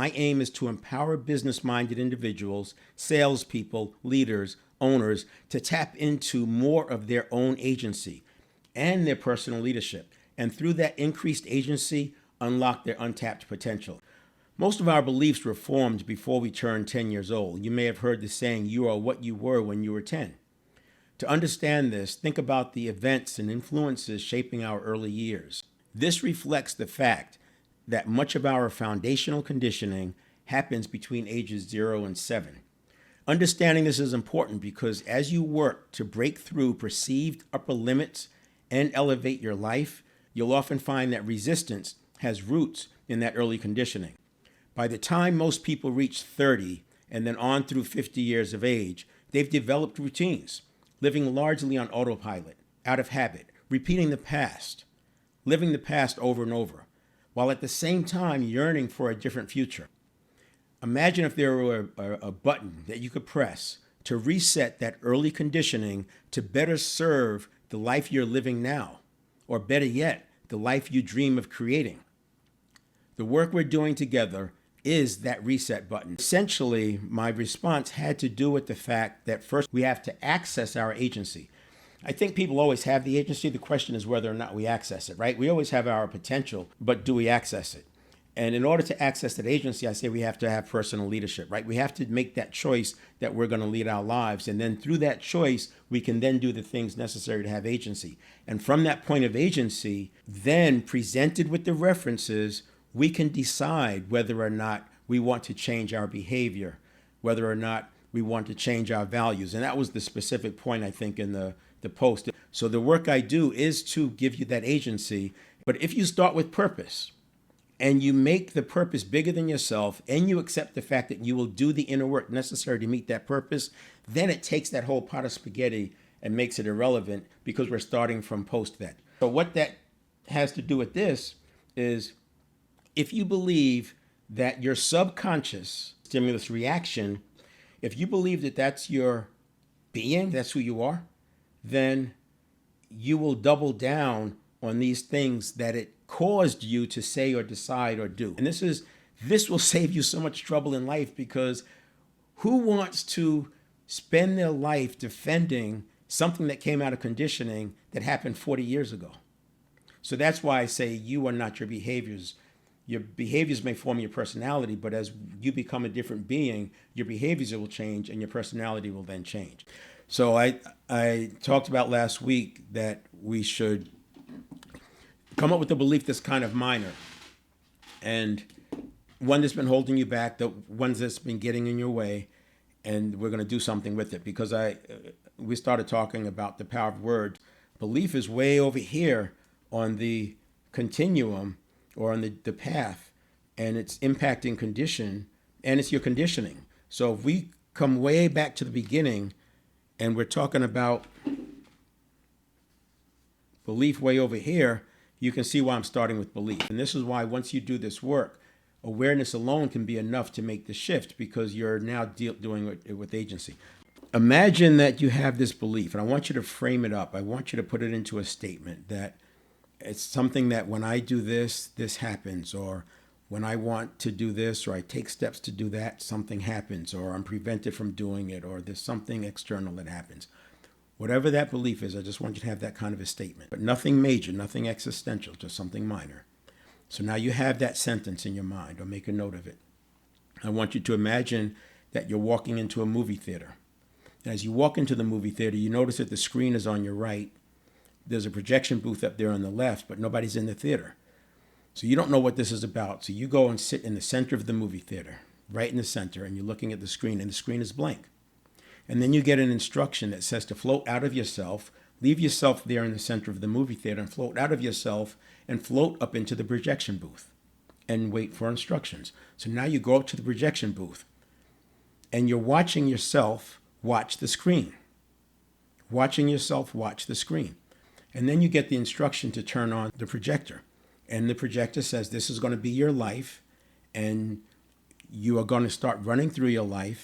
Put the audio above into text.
My aim is to empower business-minded individuals, salespeople, leaders, owners to tap into more of their own agency and their personal leadership, and through that increased agency, unlock their untapped potential. Most of our beliefs were formed before we turned 10 years old. You may have heard the saying, you are what you were when you were 10. To understand this, think about the events and influences shaping our early years. This reflects the fact that much of our foundational conditioning happens between ages 0 and 7. Understanding this is important because as you work to break through perceived upper limits and elevate your life, you'll often find that resistance has roots in that early conditioning. By the time most people reach 30 and then on through 50 years of age, they've developed routines, living largely on autopilot, out of habit, repeating the past, living the past over and over, while at the same time yearning for a different future. Imagine if there were a button that you could press to reset that early conditioning to better serve the life you're living now, or better yet, the life you dream of creating. The work we're doing together is that reset button. Essentially, my response had to do with the fact that first we have to access our agency. I think people always have the agency. The question is whether or not we access it, right? We always have our potential, but do we access it? And in order to access that agency, I say we have to have personal leadership, right? We have to make that choice that we're going to lead our lives. And then through that choice, we can then do the things necessary to have agency. And from that point of agency, then presented with the references, we can decide whether or not we want to change our behavior, whether or not we want to change our values. And that was the specific point, I think, in the post. So the work I do is to give you that agency. But if you start with purpose and you make the purpose bigger than yourself and you accept the fact that you will do the inner work necessary to meet that purpose, then it takes that whole pot of spaghetti and makes it irrelevant because we're starting from post that. So what that has to do with this is if you believe that your subconscious stimulus reaction, if you believe that that's your being, that's who you are, then you will double down on these things that it caused you to say or decide or do. And this will save you so much trouble in life, because who wants to spend their life defending something that came out of conditioning that happened 40 years ago? So that's why I say you are not your behaviors. Your behaviors may form your personality, but as you become a different being, your behaviors will change and your personality will then change. So I talked about last week that we should come up with a belief that's kind of minor and one that's been holding you back, the ones that's been getting in your way, and we're going to do something with it, because we started talking about the power of words. Belief is way over here on the continuum or on the path, and it's impacting condition, and it's your conditioning. So if we come way back to the beginning and we're talking about belief way over here, you can see why I'm starting with belief. And this is why once you do this work, awareness alone can be enough to make the shift, because you're now doing it with agency. Imagine that you have this belief, and I want you to frame it up. I want you to put it into a statement that it's something that when I do this, this happens, or when I want to do this, or I take steps to do that, something happens, or I'm prevented from doing it, or there's something external that happens. Whatever that belief is, I just want you to have that kind of a statement, but nothing major, nothing existential, just something minor. So now you have that sentence in your mind, or make a note of it. I want you to imagine that you're walking into a movie theater. And as you walk into the movie theater, you notice that the screen is on your right. There's a projection booth up there on the left, but nobody's in the theater. So you don't know what this is about. So you go and sit in the center of the movie theater, right in the center, and you're looking at the screen, and the screen is blank. And then you get an instruction that says to float out of yourself, leave yourself there in the center of the movie theater, and float out of yourself and float up into the projection booth and wait for instructions. So now you go up to the projection booth and you're watching yourself watch the screen. Watching yourself watch the screen. And then you get the instruction to turn on the projector. And the projector says this is going to be your life, and you are going to start running through your life.